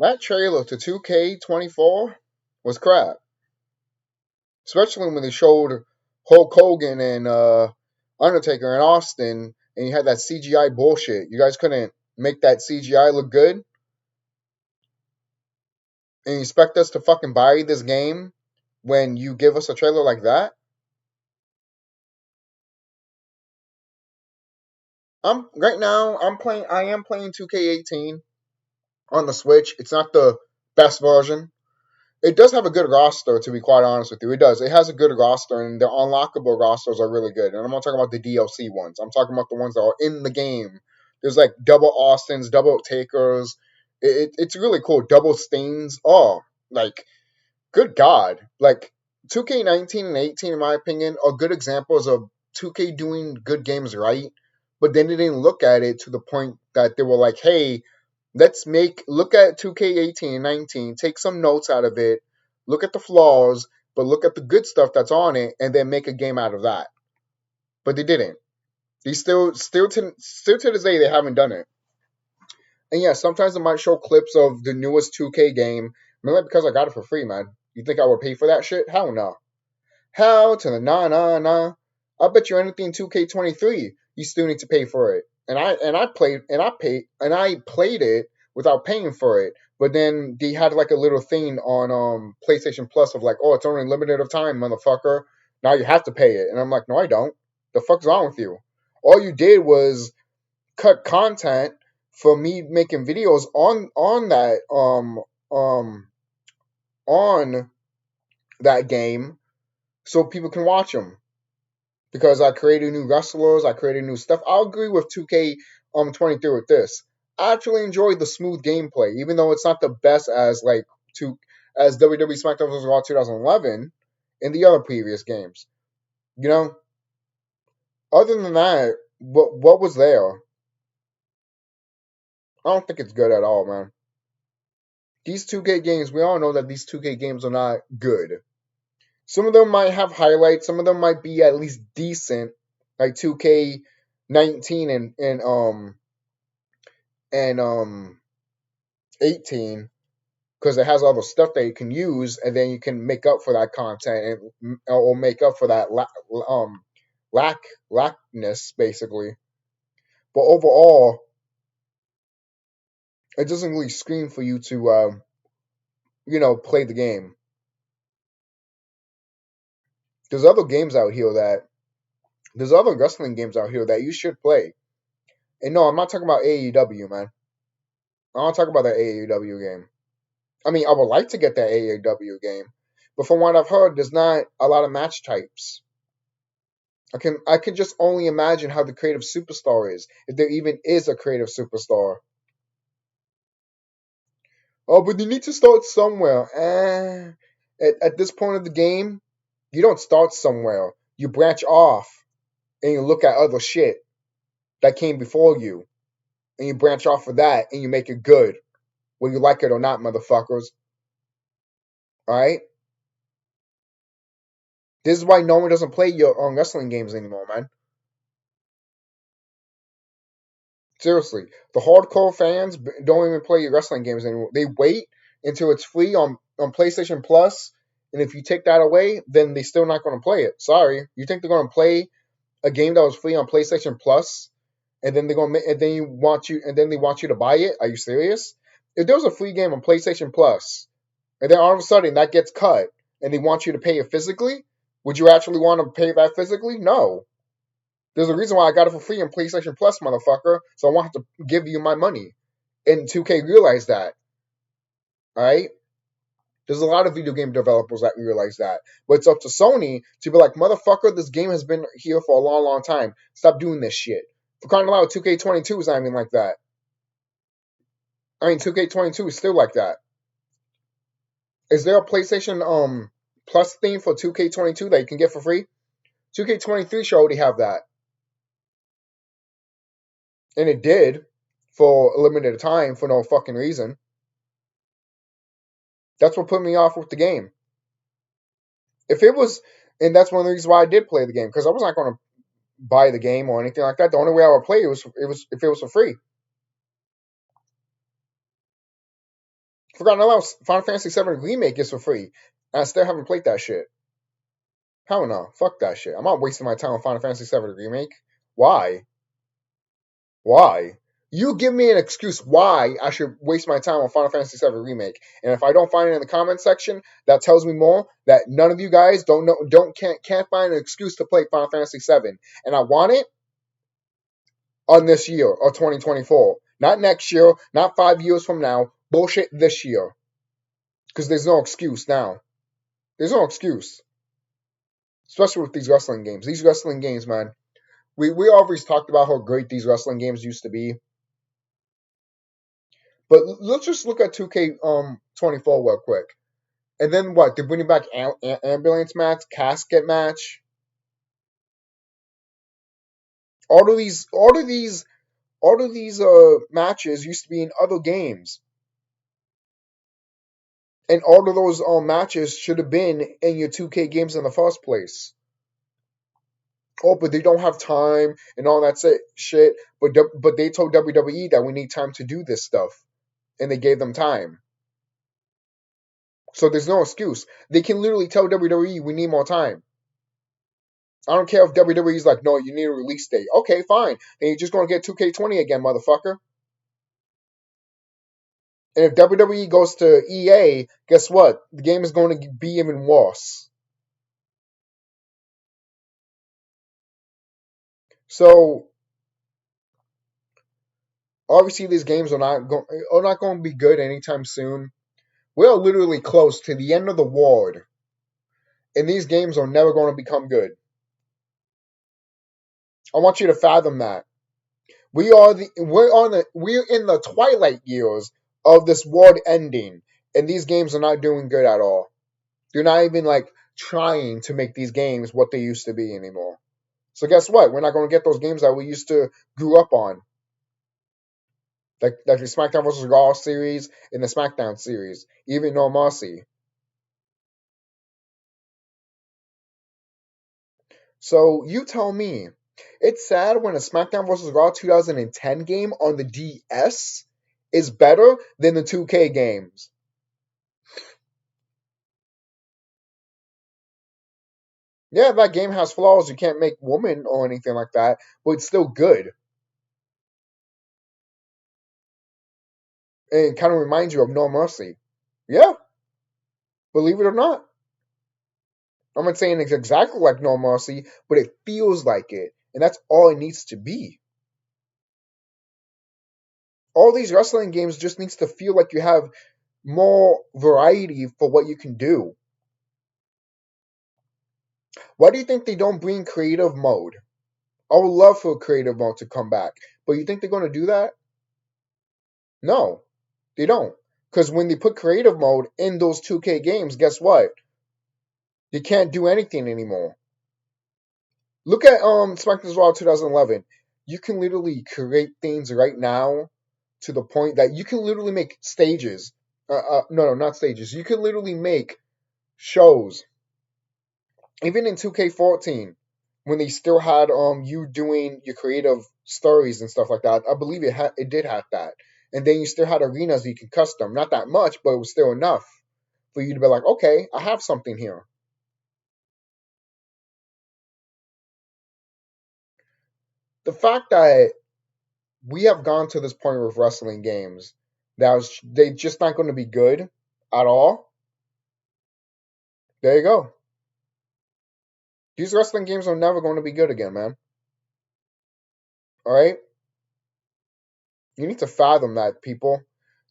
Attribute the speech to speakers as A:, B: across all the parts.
A: That trailer to 2K24 was crap. Especially when they showed Hulk Hogan and Undertaker in Austin, and you had that CGI bullshit. You guys couldn't make that CGI look good, and you expect us to fucking buy this game when you give us a trailer like that? Right now. I'm playing. I am playing 2K18 on the Switch. It's not the best version. It does have a good roster, to be quite honest with you. It does. It has a good roster, and the unlockable rosters are really good. And I'm not talking about the DLC ones. I'm talking about the ones that are in the game. There's like double Austins, double Takers. It's really cool. Double Stains. Oh, like, good God. Like, 2K19 and 18, in my opinion, are good examples of 2K doing good games right. But then they didn't look at it to the point that they were like, hey, look at 2K18 and 19, take some notes out of it, look at the flaws, but look at the good stuff that's on it, and then make a game out of that. But they didn't. They still to this day, they haven't done it. And yeah, sometimes I might show clips of the newest 2K game, mainly because I got it for free, man. You think I would pay for that shit? Hell no. Hell to the nah. I bet you anything 2K23, you still need to pay for it. I played it without paying for it. But then they had like a little thing on PlayStation Plus of like, oh, it's only limited of time, motherfucker. Now you have to pay it. And I'm like, no, I don't. The fuck's wrong with you? All you did was cut content for me making videos um on that game so people can watch them. Because I created new wrestlers, I created new stuff. I'll agree with 2K 23 with this. I actually enjoyed the smooth gameplay, even though it's not the best as as WWE SmackDown vs. Raw 2011 in the other previous games. You know, other than that, what was there? I don't think it's good at all, man. These 2K games, we all know that these 2K games are not good. Some of them might have highlights. Some of them might be at least decent, like 2K19 and 18, because it has other stuff that you can use, and then you can make up for that content or make up for that lackness, basically. But overall, it doesn't really scream for you to play the game. There's other games out here that there's other wrestling games out here that you should play. And no, I'm not talking about AEW, man. I don't talk about that AEW game. I mean, I would like to get that AEW game, but from what I've heard, there's not a lot of match types. I can just only imagine how the creative superstar is, if there even is a creative superstar. Oh, but you need to start somewhere. At this point of the game, you don't start somewhere. You branch off and you look at other shit that came before you, and you branch off of that and you make it good, whether you like it or not, motherfuckers. All right. This is why no one doesn't play your wrestling games anymore, man. Seriously, the hardcore fans don't even play your wrestling games anymore. They wait until it's free on PlayStation Plus, and if you take that away, then they're still not going to play it. Sorry, you think they're going to play a game that was free on PlayStation Plus, and then they're going to, and then they want you to buy it? Are you serious? If there was a free game on PlayStation Plus, and then all of a sudden that gets cut, and they want you to pay it physically, would you actually want to pay that physically? No. There's a reason why I got it for free on PlayStation Plus, motherfucker. So I won't have to give you my money. And 2K realized that. Alright? There's a lot of video game developers that realize that. But it's up to Sony to be like, motherfucker, this game has been here for a long, long time. Stop doing this shit. For crying out loud, 2K22 is not even like that. I mean, 2K22 is still like that. Is there a PlayStation Plus theme for 2K22 that you can get for free? 2K23 should already have that. And it did for a limited time for no fucking reason. That's what put me off with the game. If it was, and that's one of the reasons why I did play the game, because I was not going to buy the game or anything like that. The only way I would play it was if it was for free. Forgot now, Final Fantasy VII Remake is for free. And I still haven't played that shit. Hell no. Fuck that shit. I'm not wasting my time on Final Fantasy VII Remake. Why? Why? You give me an excuse why I should waste my time on Final Fantasy VII Remake. And if I don't find it in the comment section, that tells me more that none of you guys can't find an excuse to play Final Fantasy VII. And I want it on this year or 2024. Not next year, not 5 years from now. Bullshit this year. Because there's no excuse now. There's no excuse. Especially with these wrestling games. These wrestling games, man. We always talked about how great these wrestling games used to be. But let's just look at 2K24 real quick. And then what? They're bringing back ambulance match, casket match. All of these matches used to be in other games. And all of those matches should have been in your 2K games in the first place. Oh, but they don't have time and all that shit. But they told WWE that we need time to do this stuff. And they gave them time. So there's no excuse. They can literally tell WWE we need more time. I don't care if WWE's like, no, you need a release date. Okay, fine. Then you're just going to get 2K20 again, motherfucker. And if WWE goes to EA, guess what? The game is going to be even worse. So, obviously these games are not going to be good anytime soon. We are literally close to the end of the world. And these games are never going to become good. I want you to fathom that. We're in the twilight years of this world ending, and these games are not doing good at all. They're not even like trying to make these games what they used to be anymore. So guess what? We're not going to get those games that we used to grew up on, like the SmackDown vs. Raw series and the SmackDown series, even No Mercy. So you tell me, it's sad when a SmackDown vs. Raw 2010 game on the DS is better than the 2K games. Yeah, that game has flaws. You can't make woman or anything like that, but it's still good. And it kind of reminds you of No Mercy. Yeah, believe it or not. I'm not saying it's exactly like No Mercy, but it feels like it. And that's all it needs to be. All these wrestling games just needs to feel like you have more variety for what you can do. Why do you think they don't bring creative mode? I would love for creative mode to come back. But you think they're going to do that? No, they don't. Because when they put creative mode in those 2K games, guess what? You can't do anything anymore. Look at SmackDown Raw 2011. You can literally create things right now to the point that you can literally make stages. No, not stages. You can literally make shows. Even in 2K14, when they still had you doing your creative stories and stuff like that, I believe it did have that. And then you still had arenas that you can custom. Not that much, but it was still enough for you to be like, okay, I have something here. The fact that we have gone to this point with wrestling games they're just not going to be good at all. There you go. These wrestling games are never going to be good again, man. All right, you need to fathom that, people.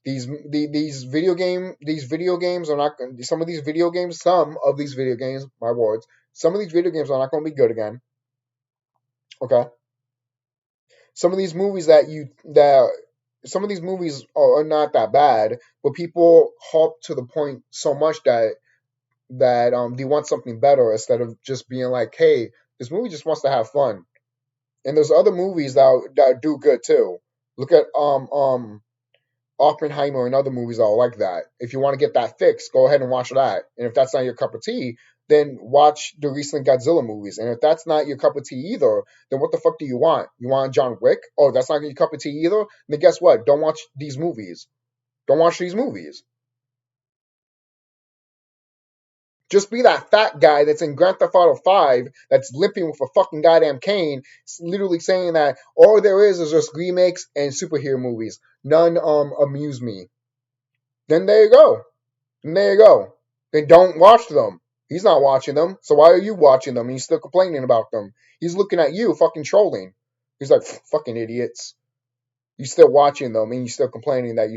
A: These video games are not. Some of these video games, my words. Some of these video games are not going to be good again. Okay. Some of these movies some of these movies are not that bad, but people hop to the point so much that they want something better instead of just being like, hey, this movie just wants to have fun. And there's other movies that do good too. Look at Oppenheimer and other movies that are like that. If you want to get that fix, go ahead and watch that. And if that's not your cup of tea, then watch the recent Godzilla movies. And if that's not your cup of tea either, then what the fuck do you want? You want John Wick? Oh, that's not your cup of tea either? Then guess what? Don't watch these movies. Don't watch these movies. Just be that fat guy that's in Grand Theft Auto 5 that's limping with a fucking goddamn cane, literally saying that all there is just remakes and superhero movies. None amuse me. Then there you go. And there you go. Then don't watch them. He's not watching them, so why are you watching them and he's still complaining about them? He's looking at you, fucking trolling. He's like, fucking idiots. You still watching them and you still complaining that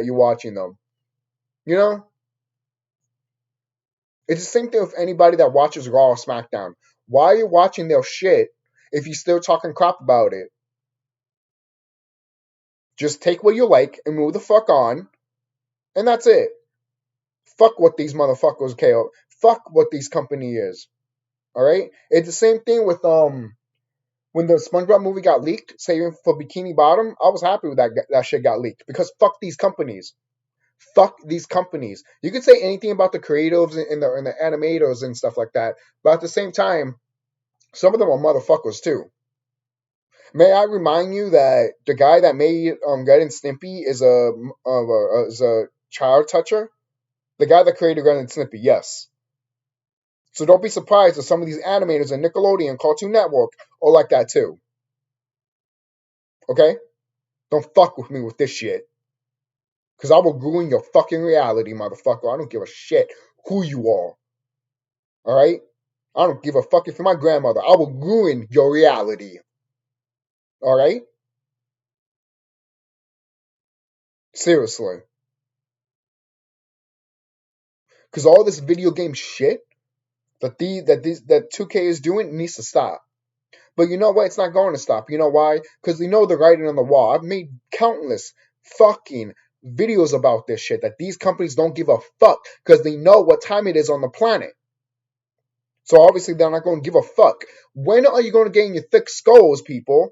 A: you're watching them. You know? It's the same thing with anybody that watches Raw or SmackDown. Why are you watching their shit if you're still talking crap about it? Just take what you like and move the fuck on, and that's it. Fuck what these motherfuckers care. Fuck what these company is. Alright? It's the same thing with when the SpongeBob movie got leaked, saving for Bikini Bottom, I was happy with that shit got leaked. Because fuck these companies. Fuck these companies. You could say anything about the creatives and the animators and stuff like that, but at the same time, some of them are motherfuckers too. May I remind you that the guy that made Ren and Stimpy is a child toucher? The guy that created Ren and Stimpy, yes. So don't be surprised if some of these animators in Nickelodeon, Cartoon Network are like that too. Okay? Don't fuck with me with this shit. Because I will ruin your fucking reality, motherfucker. I don't give a shit who you are. Alright? I don't give a fuck if you're my grandmother. I will ruin your reality. Alright? Seriously. Because all this video game shit that 2K is doing needs to stop. But you know what? It's not going to stop. You know why? Because they know the writing on the wall. I've made countless fucking videos about this shit, that these companies don't give a fuck because they know what time it is on the planet. So obviously they're not going to give a fuck. When are you going to get in your thick skulls, people,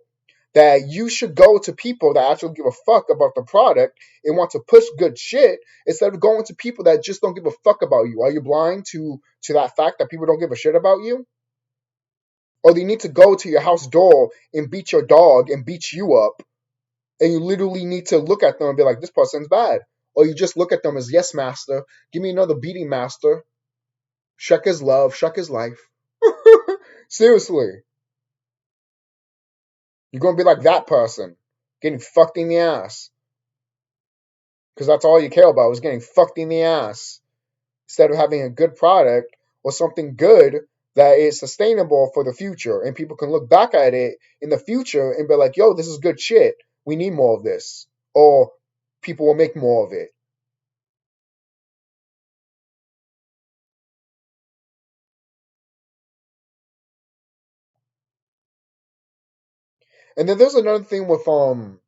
A: that you should go to people that actually give a fuck about the product and want to push good shit instead of going to people that just don't give a fuck about you? Are you blind to that fact that people don't give a shit about you? Or they need to go to your house door and beat your dog and beat you up, and you literally need to look at them and be like, this person's bad. Or you just look at them as, yes, master, give me another beating, master. Shuck is love, shuck is life. Seriously. You're going to be like that person, getting fucked in the ass. Because that's all you care about, is getting fucked in the ass. Instead of having a good product or something good that is sustainable for the future. And people can look back at it in the future and be like, yo, this is good shit. We need more of this. Or people will make more of it. And then there's another thing with Square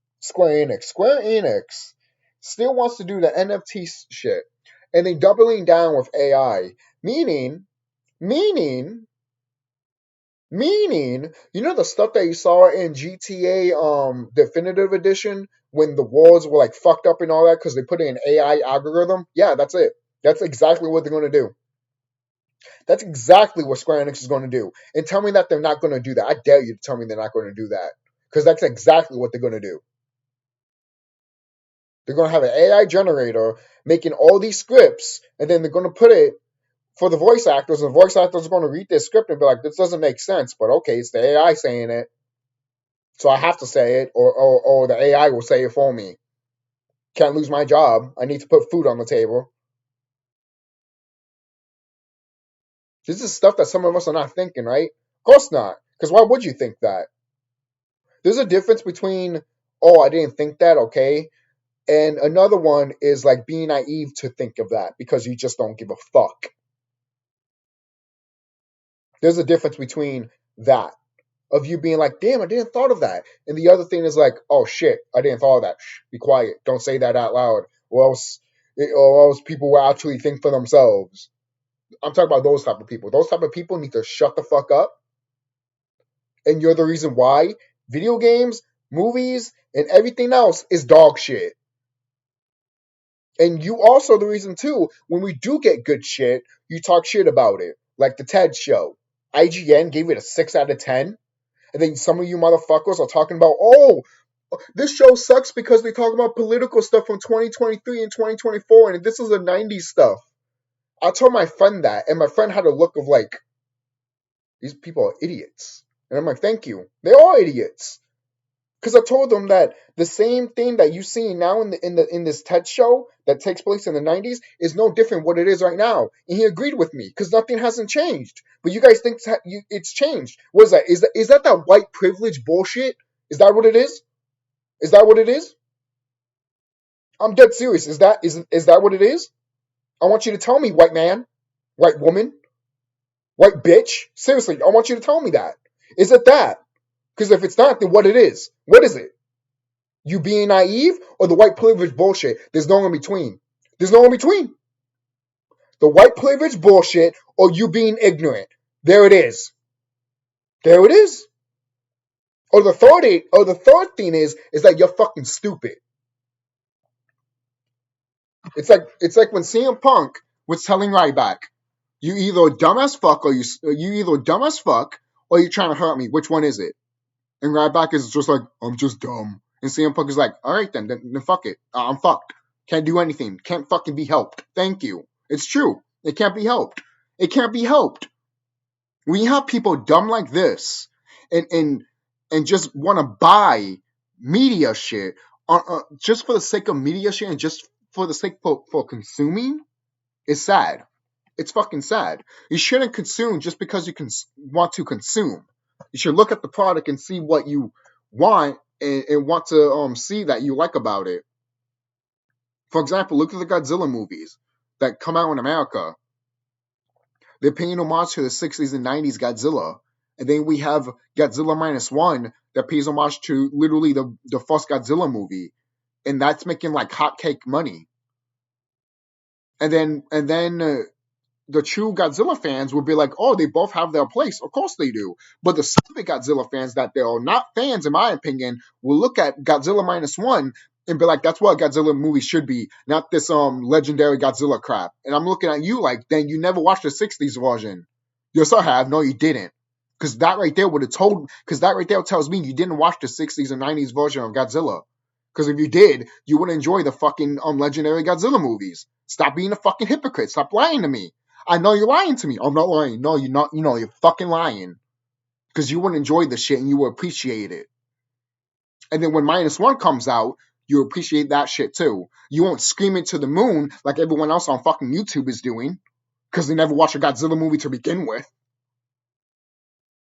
A: Enix. Square Enix still wants to do the NFT shit. And they doubling down with AI. Meaning, you know the stuff that you saw in GTA Definitive Edition when the worlds were like fucked up and all that because they put in an AI algorithm? Yeah, that's it. That's exactly what they're going to do. That's exactly what Square Enix is going to do. And tell me that they're not going to do that. I dare you to tell me they're not going to do that. Because that's exactly what they're going to do. They're going to have an AI generator making all these scripts, and then they're going to put it for the voice actors, and the voice actors are going to read this script and be like, this doesn't make sense, but okay, it's the AI saying it. So I have to say it, or the AI will say it for me. Can't lose my job. I need to put food on the table. This is stuff that some of us are not thinking, right? Of course not. Because why would you think that? There's a difference between, oh, I didn't think that, okay, and another one is like being naive to think of that because you just don't give a fuck. There's a difference between that, of you being like, damn, I didn't thought of that. And the other thing is like, oh shit, I didn't thought of that. Shh, be quiet. Don't say that out loud. Or else people will actually think for themselves. I'm talking about those type of people. Those type of people need to shut the fuck up. And you're the reason why video games, movies, and everything else is dog shit. And you also the reason too, when we do get good shit, you talk shit about it. Like the TED show. IGN gave it a 6 out of 10. And then some of you motherfuckers are talking about, oh, this show sucks because they talk about political stuff from 2023 and 2024, and this is the 90s stuff. I told my friend that, and my friend had a look of like, these people are idiots. And I'm like, thank you. They are idiots. Because I told them that the same thing that you see now in this TED show that takes place in the 90s is no different what it is right now. And he agreed with me because nothing hasn't changed. But you guys think it's changed. What is that? Is that white privilege bullshit? Is that what it is? Is that what it is? I'm dead serious. Is that what it is? I want you to tell me, white man, white woman, white bitch. Seriously, I want you to tell me that. Is it that? Because if it's not, then what it is? What is it? You being naive or the white privilege bullshit? There's no in between. There's no in between. The white privilege bullshit or you being ignorant. There it is. There it is. Or the third thing is that you're fucking stupid. It's like when CM Punk was telling Ryback, you either dumb as fuck or you either dumb as fuck or you're trying to hurt me. Which one is it? And Ryback is just like, I'm just dumb. And CM Punk is like, all right then fuck it. I'm fucked. Can't do anything. Can't fucking be helped. Thank you. It's true. It can't be helped. It can't be helped. When you have people dumb like this and just want to buy media shit just for the sake of media shit and just for the sake for consuming, it's sad. It's fucking sad. You shouldn't consume just because you want to consume. You should look at the product and see what you want and want to see that you like about it. For example, look at the Godzilla movies that come out in America. They're paying homage to the 60s and 90s Godzilla. And then we have Godzilla -1 that pays homage to literally the first Godzilla movie. And that's making like hotcake money. And then the true Godzilla fans would be like, oh, they both have their place. Of course they do. But the stupid Godzilla fans that they are not fans, in my opinion, will look at Godzilla -1 and be like, that's what a Godzilla movie should be, not this legendary Godzilla crap. And I'm looking at you like, then you never watched the 60s version. Yes, I have. No, you didn't. Because that right there tells me you didn't watch the 60s and 90s version of Godzilla. Because if you did, you would enjoy the fucking legendary Godzilla movies. Stop being a fucking hypocrite. Stop lying to me. I know you're lying to me. I'm not lying. No, you're not. You're fucking lying. Because you would enjoy the shit and you would appreciate it. And then when -1 comes out, you appreciate that shit too. You won't scream it to the moon like everyone else on fucking YouTube is doing. Because they never watched a Godzilla movie to begin with.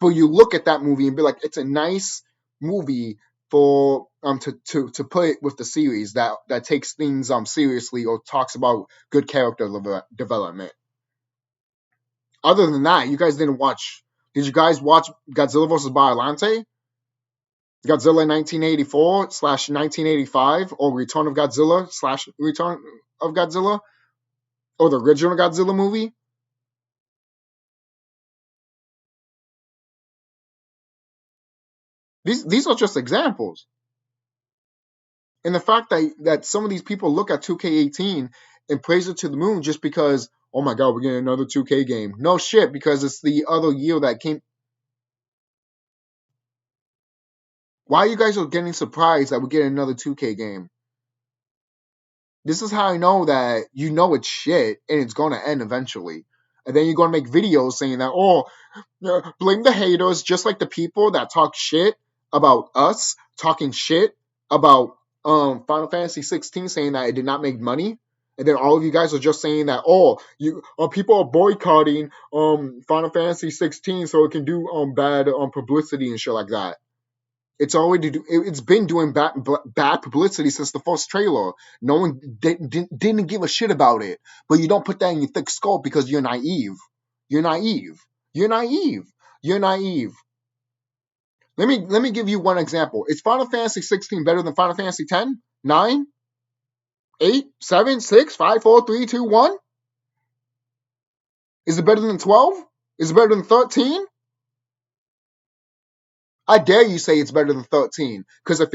A: But you look at that movie and be like, it's a nice movie for to put it with the series that takes things seriously or talks about good character development. Other than that, you guys didn't watch. Did you guys watch Godzilla vs. Biollante? Godzilla 1984/1985, or Return of Godzilla/Return of Godzilla, or the original Godzilla movie? These are just examples. And the fact that some of these people look at 2K18 and praise it to the moon just because, oh my god, we're getting another 2K game. No shit, because it's the other year that came. Why you guys are getting surprised that we're getting another 2K game? This is how I know that you know it's shit and it's going to end eventually. And then you're going to make videos saying that, oh, blame the haters, just like the people that talk shit about us, talking shit about Final Fantasy 16, saying that it did not make money. And then all of you guys are just saying that, oh, people are boycotting Final Fantasy 16 so it can do bad publicity and shit like that. It's been doing bad publicity since the first trailer. No one didn't give a shit about it. But you don't put that in your thick skull because you're naive. You're naive. You're naive. You're naive. Let me give you one example. Is Final Fantasy 16 better than Final Fantasy 10? 9? 8? 7? 6? 5? 4? 3? 2? 1? Is it better than 12? Is it better than 13? I dare you say it's better than 13. Because if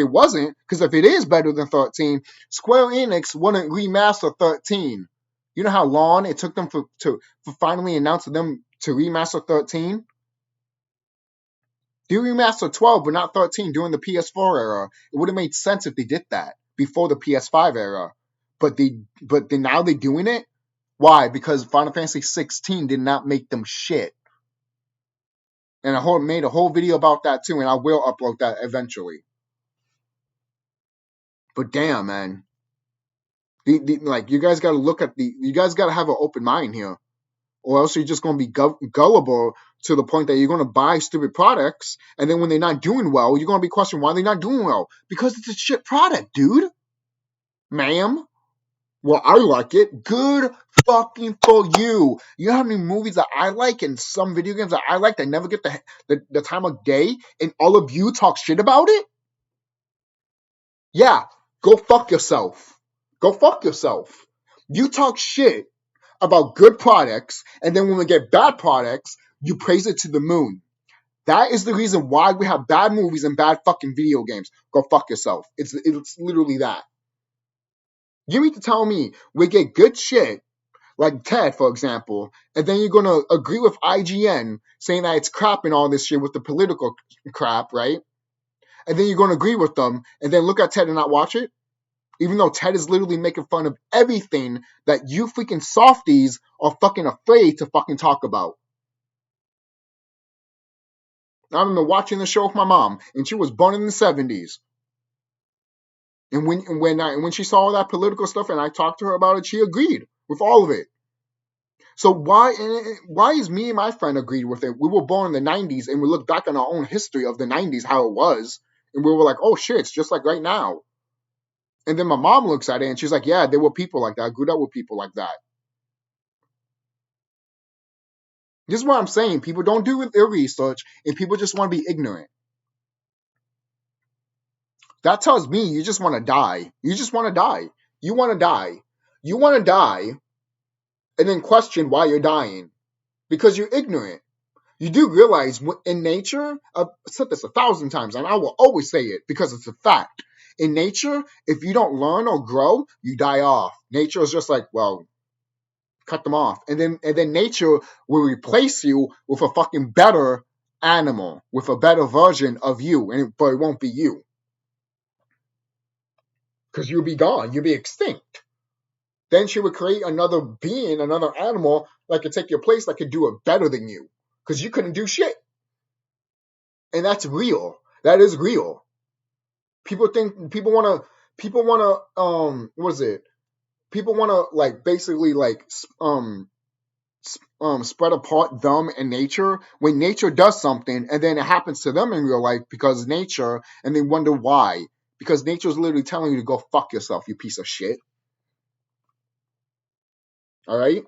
A: it is better than 13, Square Enix wouldn't remaster 13. You know how long it took them for finally announcing them to remaster 13? They remastered 12, but not 13 during the PS4 era. It would have made sense if they did that before the PS5 era. But now they're doing it. Why? Because Final Fantasy 16 did not make them shit. And I made a whole video about that too, and I will upload that eventually. But damn, man. Like, you guys gotta look at you guys gotta have an open mind here. Or else you're just gonna be gullible to the point that you're gonna buy stupid products, and then when they're not doing well, you're gonna be questioning why they're not doing well. Because it's a shit product, dude. Ma'am. Well, I like it. Good fucking for you. You know how many movies that I like and some video games that I like that never get the time of day, and all of you talk shit about it? Yeah, go fuck yourself. Go fuck yourself. You talk shit about good products, and then when we get bad products, you praise it to the moon. That is the reason why we have bad movies and bad fucking video games. Go fuck yourself. It's literally that. You need to tell me we get good shit, like Ted, for example, and then you're gonna agree with IGN saying that it's crap and all this shit with the political crap, right? And then you're gonna agree with them, and then look at Ted and not watch it? Even though Ted is literally making fun of everything that you freaking softies are fucking afraid to fucking talk about. I remember watching the show with my mom, and she was born in the 70s. And when she saw all that political stuff and I talked to her about it, she agreed with all of it. So why is me and my friend agreed with it? We were born in the 90s, and we look back on our own history of the 90s, how it was, and we were like, oh shit, it's just like right now. And then my mom looks at it, and she's like, yeah, there were people like that. I grew up with people like that. This is what I'm saying. People don't do their research, and people just want to be ignorant. That tells me you just want to die. You just want to die. You want to die. You want to die, and then question why you're dying. Because you're ignorant. You do realize in nature, I've said this 1,000 times, and I will always say it because it's a fact. In nature, if you don't learn or grow, you die off. Nature is just like, well, cut them off. And then nature will replace you with a fucking better animal, with a better version of you, but it won't be you. Because you'll be gone. You'll be extinct. Then she would create another being, another animal that could take your place, that could do it better than you. Because you couldn't do shit. And that's real. That is real. People want to, what is it? People want to, like, basically, like, spread apart them and nature when nature does something and then it happens to them in real life because nature, and they wonder why. Because nature's literally telling you to go fuck yourself, you piece of shit. Alright?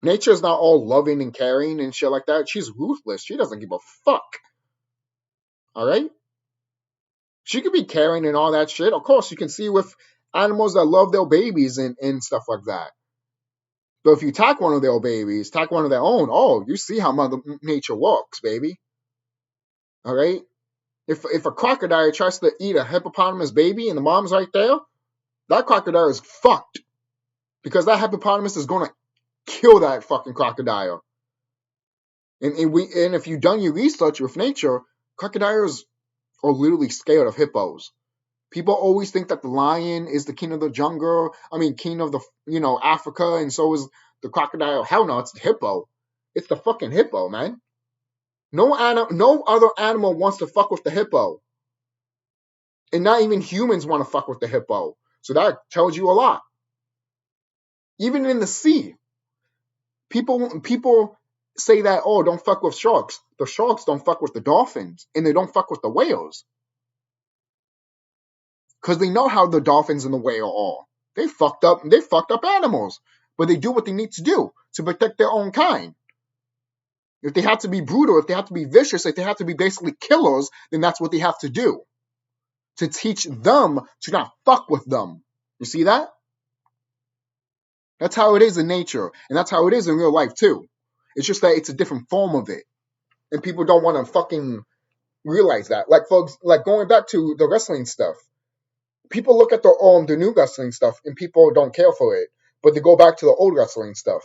A: Nature's not all loving and caring and shit like that. She's ruthless. She doesn't give a fuck. Alright? She could be caring and all that shit. Of course, you can see with animals that love their babies and stuff like that. But if you attack one of their babies, attack one of their own, oh, you see how Mother Nature works, baby. All right? If a crocodile tries to eat a hippopotamus baby and the mom's right there, that crocodile is fucked. Because that hippopotamus is going to kill that fucking crocodile. And if you've done your research with nature, crocodiles are literally scared of hippos. People always think that the lion is the king of the jungle. I mean, king of the, Africa, and so is the crocodile. Hell no, it's the hippo. It's the fucking hippo, man. No other animal wants to fuck with the hippo. And not even humans want to fuck with the hippo. So that tells you a lot. Even in the sea, people say that, oh, don't fuck with sharks. The sharks don't fuck with the dolphins, and they don't fuck with the whales. Because they know how the dolphins and the whale are. They fucked up animals. But they do what they need to do to protect their own kind. If they have to be brutal, if they have to be vicious, if they have to be basically killers, then that's what they have to do. To teach them to not fuck with them. You see that? That's how it is in nature. And that's how it is in real life too. It's just that it's a different form of it. And people don't want to fucking realize that. Like, folks, like going back to the wrestling stuff. People look at the new wrestling stuff and people don't care for it. But they go back to the old wrestling stuff.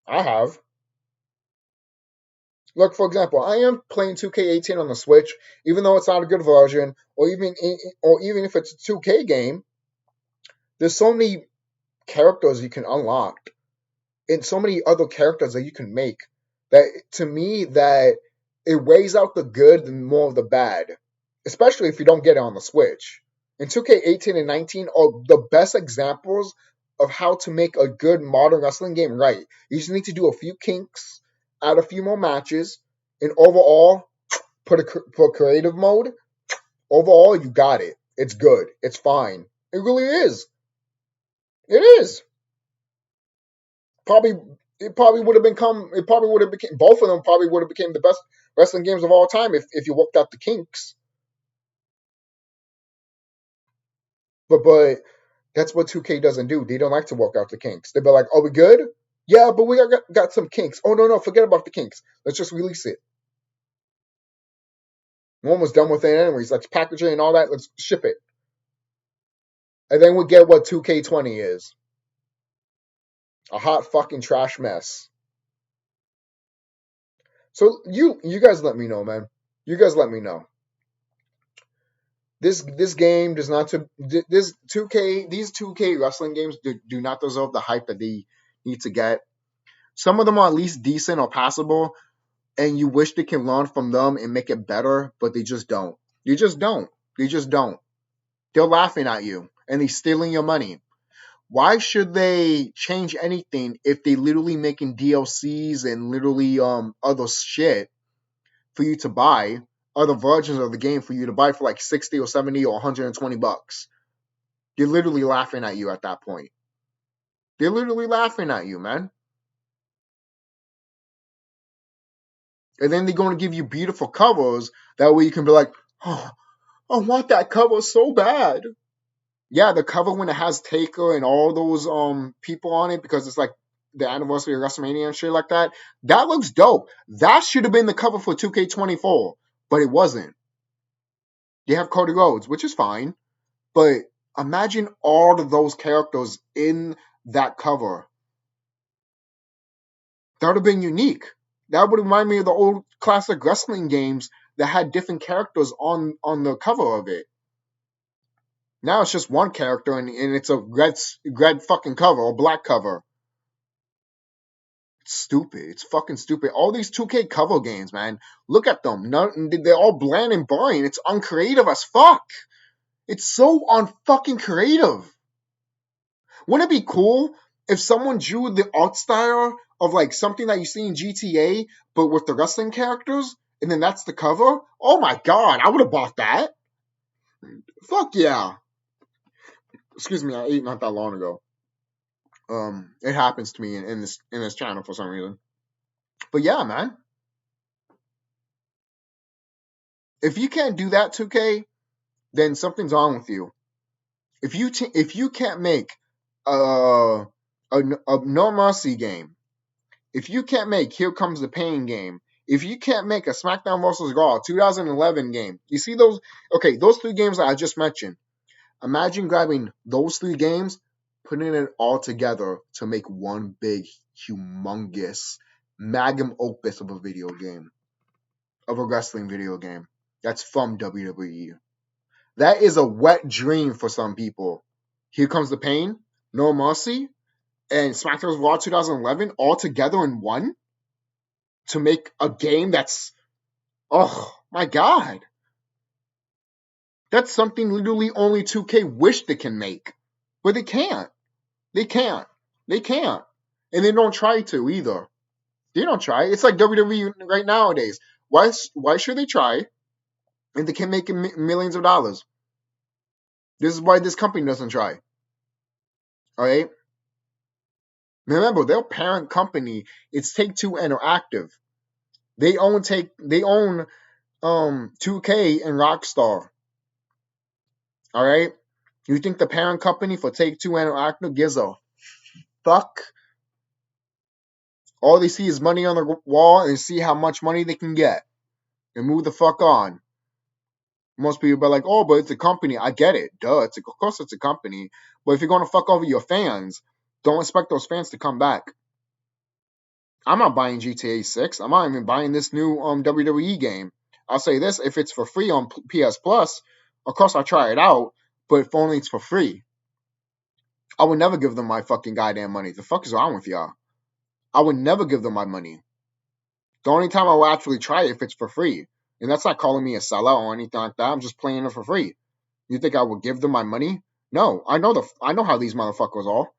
A: I have. Look, for example, I am playing 2K18 on the Switch, even though it's not a good version, or even if it's a 2K game. There's so many characters you can unlock and so many other characters that you can make that to me that it weighs out the good and more of the bad, especially if you don't get it on the Switch. And 2K18 and 19 are the best examples of how to make a good modern wrestling game right. You just need to do a few kinks, add a few more matches, and overall, put creative mode. Overall, you got it. It's good. It's fine. It really is. It is. Probably it probably would have become it probably would have became both of them probably would have became the best wrestling games of all time if you worked out the kinks. But that's what 2K doesn't do. They don't like to work out the kinks. They'll be like, "Are we good? Yeah, but we got some kinks. Oh no, forget about the kinks. Let's just release it. We're almost done with it anyways. Let's package it and all that. Let's ship it, and then we get what 2K20 is. A hot fucking trash mess. So you guys let me know, man. You guys let me know. This game does not to this 2K these 2K wrestling games do not deserve the hype that they need to get. Some of them are at least decent or passable, and you wish they can learn from them and make it better, but they just don't. You just don't. They just don't. They're laughing at you and they're stealing your money. Why should they change anything if they literally making DLCs and literally other shit for you to buy, other versions of the game for you to buy for like 60 or 70 or $120? They're literally laughing at you at that point. They're literally laughing at you, man. And then they're going to give you beautiful covers. That way you can be like, oh, I want that cover so bad. Yeah, the cover when it has Taker and all those people on it because it's like the anniversary of WrestleMania and shit like that. That looks dope. That should have been the cover for 2K24, but it wasn't. They have Cody Rhodes, which is fine, but imagine all of those characters in that cover. That would have been unique. That would remind me of the old classic wrestling games that had different characters on the cover of it. Now it's just one character and it's a red fucking cover or black cover. It's stupid. It's fucking stupid. All these 2K cover games, man. Look at them. They're all bland and boring. It's uncreative as fuck. It's so unfucking creative. Wouldn't it be cool if someone drew the art style of like something that you see in GTA, but with the wrestling characters, and then that's the cover? Oh my god, I would have bought that. Fuck yeah. Excuse me, I ate not that long ago. It happens to me in this channel for some reason. But yeah, man. If you can't do that, 2K, then something's wrong with you. If you can't make a No Mercy game, if you can't make Here Comes the Pain game, if you can't make a SmackDown vs. Raw 2011 game, you see those? Okay, those three games that I just mentioned. Imagine grabbing those three games, putting it all together to make one big, humongous, magnum opus of a video game, of a wrestling video game that's from WWE. That is a wet dream for some people. Here Comes the Pain, No Mercy, and SmackDown Raw 2011 all together in one to make a game that's, oh my god. That's something literally only 2K wish they can make. But they can't. They can't. They can't. And they don't try to either. They don't try. It's like WWE right nowadays. Why should they try if they can make millions of dollars? This is why this company doesn't try. All right? Remember, their parent company, it's Take-Two Interactive. They own 2K and Rockstar. All right? You think the parent company for Take-Two Interactive gives a fuck? All they see is money on the wall and see how much money they can get and move the fuck on. Most people are like, oh, but it's a company. I get it. Duh. Of course it's a company. But if you're going to fuck over your fans, don't expect those fans to come back. I'm not buying GTA 6. I'm not even buying this new WWE game. I'll say this, if it's for free on PS Plus, of course I'll try it out, but if only it's for free. I would never give them my fucking goddamn money. The fuck is wrong with y'all? I would never give them my money. The only time I will actually try it if it's for free. And that's not calling me a sellout or anything like that. I'm just playing it for free. You think I would give them my money? No, I know how these motherfuckers are.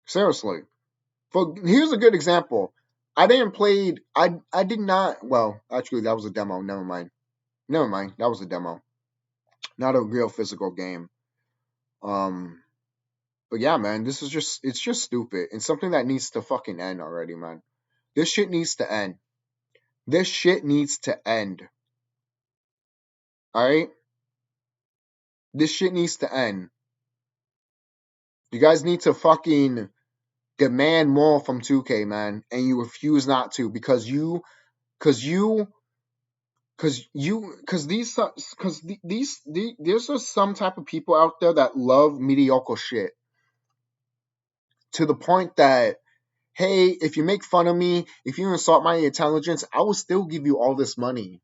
A: Seriously. But here's a good example. I did not, well, actually that was a demo. Never mind. That was a demo. Not a real physical game. But yeah, man, it's just stupid. And something that needs to fucking end already, man. This shit needs to end. This shit needs to end. Alright? This shit needs to end. You guys need to fucking demand more from 2K, man, and you refuse not to because there's just some type of people out there that love mediocre shit to the point that, hey, if you make fun of me, if you insult my intelligence, I will still give you all this money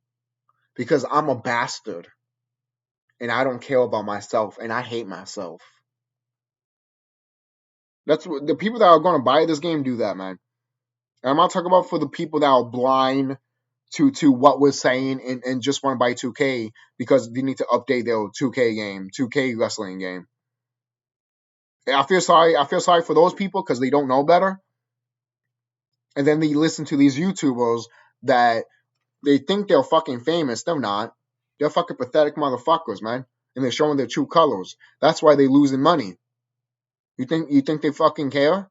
A: because I'm a bastard and I don't care about myself and I hate myself. That's what the people that are going to buy this game do that, man. And I'm not talking about for the people that are blind to what we're saying and just want to buy 2K because they need to update their 2K game, 2K wrestling game. And I feel sorry for those people because they don't know better. And then they listen to these YouTubers that they think they're fucking famous. They're not. They're fucking pathetic motherfuckers, man. And they're showing their true colors. That's why they're losing money. You think they fucking care?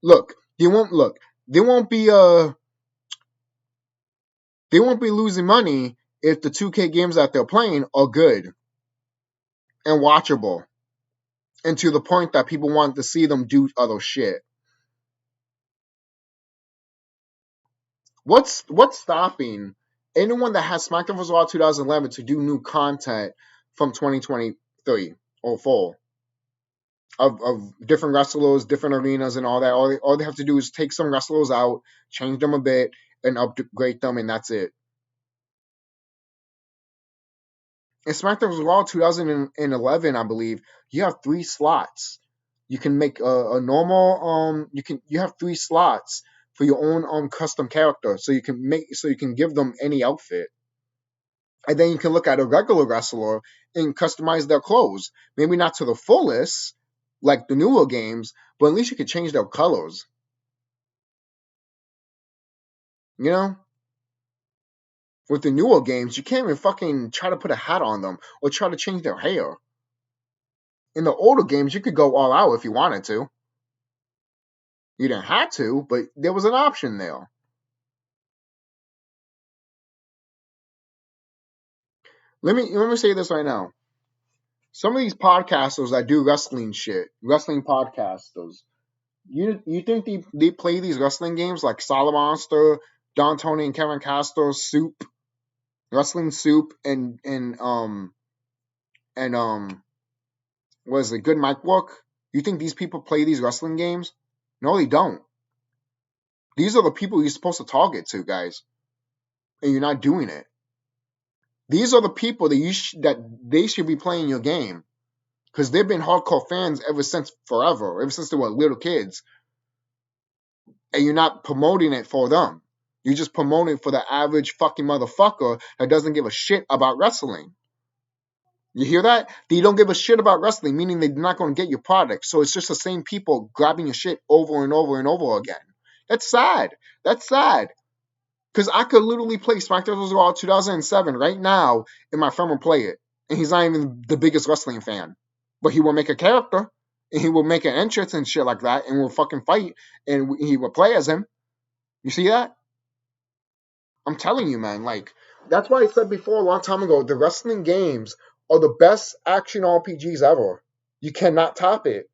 A: Look, they won't be losing money if the 2K games that they're playing are good and watchable. And to the point that people want to see them do other shit. What's stopping anyone that has SmackDown vs. Raw 2011 to do new content from 2023 or 4 of different wrestlers, different arenas, and all that? All they have to do is take some wrestlers out, change them a bit, and upgrade them, and that's it. In SmackDown vs. Raw 2011, I believe, you have 3 slots. You can make a normal you have 3 slots for your own custom character, so you can give them any outfit. And then you can look at a regular wrestler and customize their clothes. Maybe not to the fullest, like the newer games, but at least you can change their colors. You know? With the newer games, you can't even fucking try to put a hat on them or try to change their hair. In the older games, you could go all out if you wanted to. You didn't have to, but there was an option there. Let me say this right now. Some of these podcasters that do wrestling shit, wrestling podcasters, you think they play these wrestling games like Solid Monster, Don Tony and Kevin Castro, Soup, Wrestling Soup, and what is it, Good Mic Work? You think these people play these wrestling games? No, they don't. These are the people you're supposed to target to, guys, and you're not doing it. These are the people that they should be playing your game because they've been hardcore fans ever since forever, ever since they were little kids. And you're not promoting it for them. You're just promoting it for the average fucking motherfucker that doesn't give a shit about wrestling. You hear that? They don't give a shit about wrestling, meaning they're not going to get your product. So it's just the same people grabbing your shit over and over and over again. That's sad. That's sad. Because I could literally play SmackDown vs. Raw 2007 right now, and my friend will play it. And he's not even the biggest wrestling fan. But he will make a character, and he will make an entrance and shit like that, and we'll fucking fight, and he will play as him. You see that? I'm telling you, man. Like, that's why I said before a long time ago, the wrestling games are the best action RPGs ever. You cannot top it.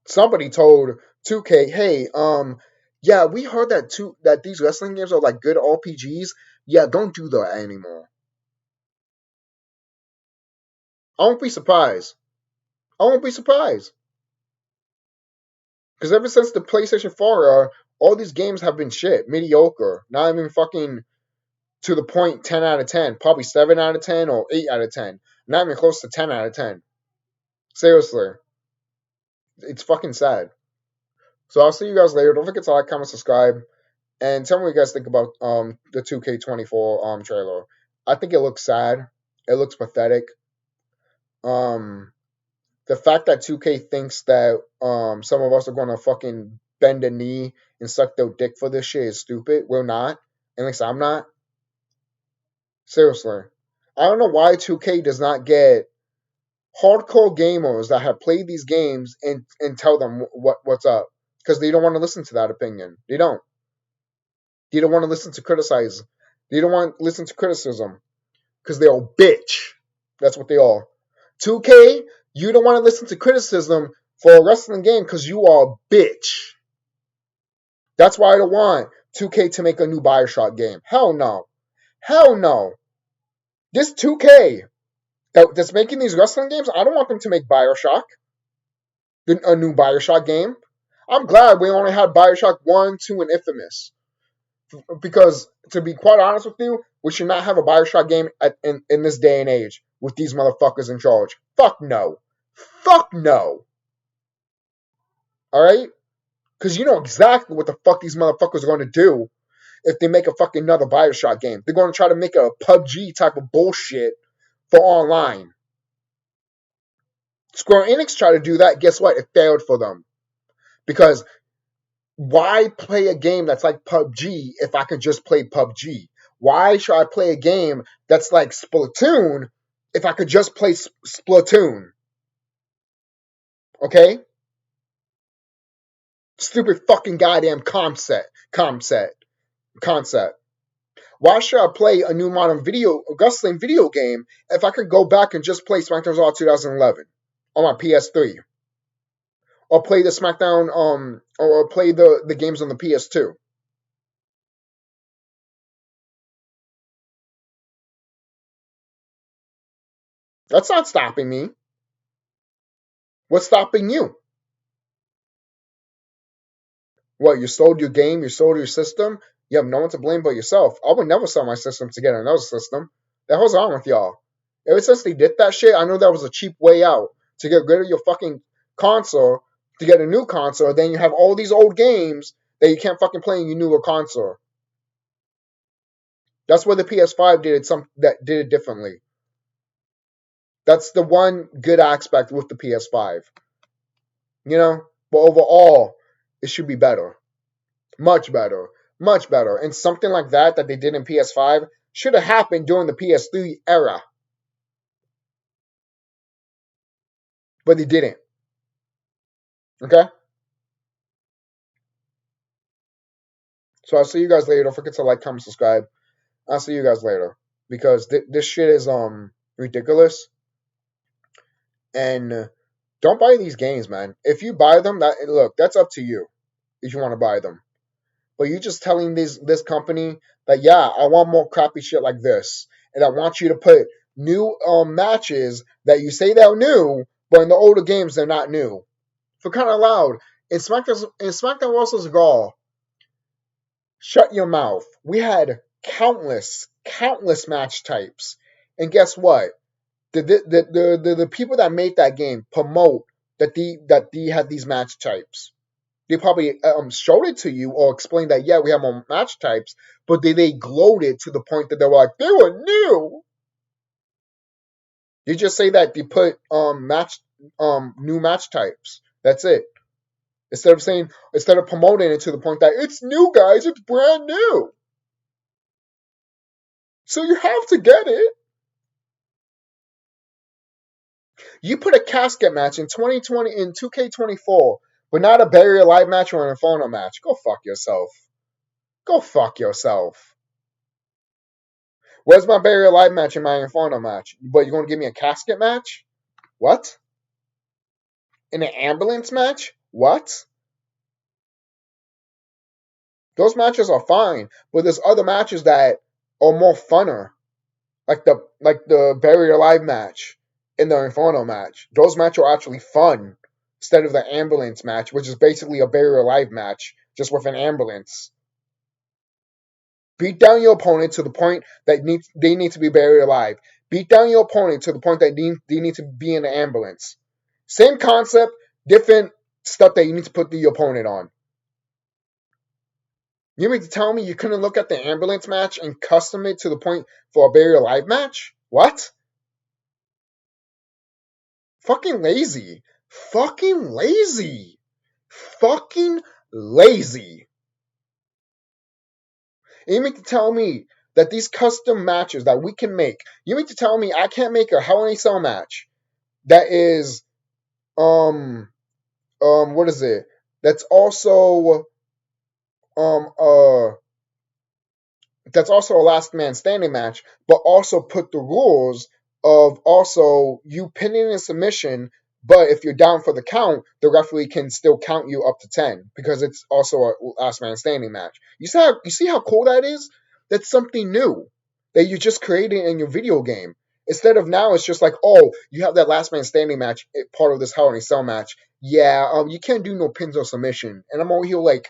A: Somebody told 2K, hey, yeah, we heard that these wrestling games are like good RPGs. Yeah, don't do that anymore. I won't be surprised. I won't be surprised. Because ever since the PlayStation 4 era, all these games have been shit, mediocre, not even fucking to the point 10 out of 10, probably 7 out of 10 or 8 out of 10, not even close to 10 out of 10. Seriously. It's fucking sad. So I'll see you guys later. Don't forget to like, comment, subscribe, and tell me what you guys think about the 2K24 trailer. I think it looks sad. It looks pathetic. Um the fact that 2K thinks that some of us are gonna fucking bend a knee and suck their dick for this shit is stupid. We're not. At least I'm not. Seriously. I don't know why 2K does not get hardcore gamers that have played these games and tell them what's up. Because they don't want to listen to that opinion. They don't. They don't want to listen to criticize. They don't want to listen to criticism. Because they're a bitch. That's what they are. 2K, you don't want to listen to criticism for a wrestling game because you are a bitch. That's why I don't want 2K to make a new Bioshock game. Hell no. Hell no. This 2K that's making these wrestling games, I don't want them to make Bioshock. A new Bioshock game. I'm glad we only had Bioshock 1, 2, and Infamous. Because, to be quite honest with you, we should not have a Bioshock game in this day and age with these motherfuckers in charge. Fuck no. Fuck no. Alright? Because you know exactly what the fuck these motherfuckers are going to do if they make a fucking another Bioshock game. They're going to try to make a PUBG type of bullshit for online. Square Enix tried to do that. Guess what? It failed for them. Because why play a game that's like PUBG if I could just play PUBG? Why should I play a game that's like Splatoon if I could just play Splatoon? Okay? Stupid fucking goddamn concept. Why should I play a new modern wrestling video game if I could go back and just play SmackDown Raw 2011 on my PS3? Or play the SmackDown, or play the games on the PS2. That's not stopping me. What's stopping you? What, you sold your game, you sold your system, you have no one to blame but yourself. I would never sell my system to get another system. The hell's wrong with y'all? Ever since they did that shit, I know that was a cheap way out to get rid of your fucking console, to get a new console, then you have all these old games that you can't fucking play in your newer console. That's where the PS5 did it differently. That's the one good aspect with the PS5. You know? But overall, it should be better. Much better. Much better. And something like that they did in PS5 should have happened during the PS3 era. But they didn't. Okay? So I'll see you guys later. Don't forget to like, comment, subscribe. I'll see you guys later. Because this shit is ridiculous. And don't buy these games, man. If you buy them, that's up to you. If you want to buy them. But you're just telling this company that, yeah, I want more crappy shit like this. And I want you to put new matches that you say they're new, but in the older games they're not new. For kind of loud. In SmackDown vs. Raw, shut your mouth. We had countless match types. And guess what? The people that made that game promote that they had these match types. They probably showed it to you or explained that, yeah, we have more match types, but they gloated to the point that they were like, they were new. You just say that they put new match types. That's it. Instead of promoting it to the point that it's new, guys, it's brand new. So you have to get it. You put a casket match in 2020 in 2K24, but not a Bury Alive match or an Inferno match. Go fuck yourself. Go fuck yourself. Where's my Bury Alive match and my Inferno match? But you're going to give me a casket match? What? In an ambulance match? What? Those matches are fine, but there's other matches that are more funner. Like the Bury Alive match and the Inferno match. Those matches are actually fun. Instead of the ambulance match, which is basically a Bury Alive match, just with an ambulance. Beat down your opponent to the point that they need to be buried alive. Beat down your opponent to the point that they need to be in the ambulance. Same concept, different stuff that you need to put the opponent on. You mean to tell me you couldn't look at the ambulance match and custom it to the point for a buried alive match? What? Fucking lazy. Fucking lazy. Fucking lazy. You mean to tell me that these custom matches that we can make, you mean to tell me I can't make a Hell in a Cell match that is, what is it? That's also, um, uh, that's also a last man standing match, but also put the rules of also you pinning a submission, but if you're down for the count, the referee can still count you up to 10 because it's also a last man standing match. You see how cool that is? That's something new that you just created in your video game. Instead of now, it's just like, oh, you have that last man standing match, part of this Hell in a Cell match. Yeah, you can't do no pins or submission. And I'm over here like,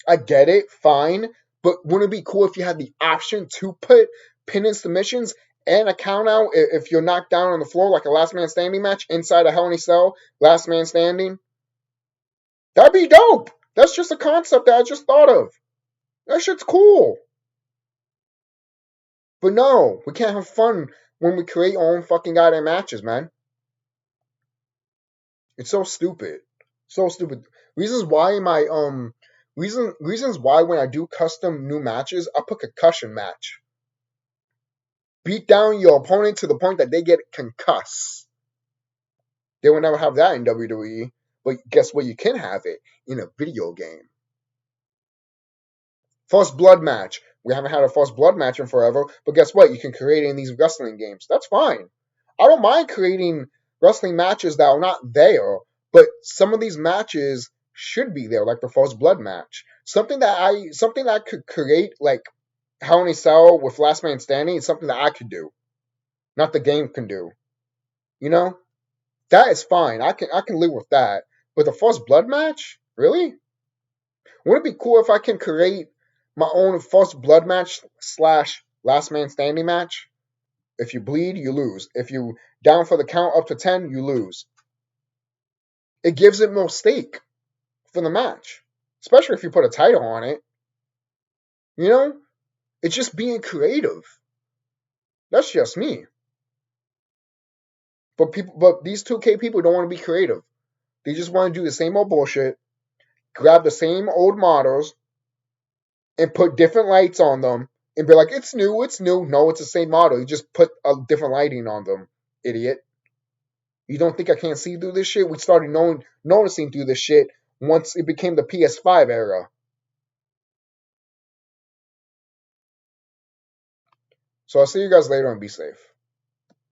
A: I get it, fine, but wouldn't it be cool if you had the option to put pin and submissions and a count out if you're knocked down on the floor like a last man standing match inside a Hell in a Cell, last man standing? That'd be dope. That's just a concept that I just thought of. That shit's cool. But no, we can't have fun when we create our own fucking goddamn matches, man. It's so stupid. So stupid. Reasons why when I do custom new matches, I put concussion match. Beat down your opponent to the point that they get concussed. They will never have that in WWE. But guess what? You can have it in a video game. First blood match. We haven't had a first blood match in forever, but guess what? You can create it in these wrestling games. That's fine. I don't mind creating wrestling matches that are not there, but some of these matches should be there, like the first blood match. Something that I could create, like Hell in a Cell with Last Man Standing, is something that I could do, not the game can do. You know, that is fine. I can live with that. But the first blood match, really? Wouldn't it be cool if I can create my own first blood match slash last man standing match? If you bleed, you lose. If you down for the count up to 10, you lose. It gives it more stake for the match, especially if you put a title on it. You know, it's just being creative. That's just me. But these 2K people don't want to be creative. They just want to do the same old bullshit, grab the same old models, and put different lights on them and be like, it's new, it's new. No, it's the same model. You just put a different lighting on them, idiot. You don't think I can't see through this shit? We started noticing through this shit once it became the PS5 era. So I'll see you guys later and be safe.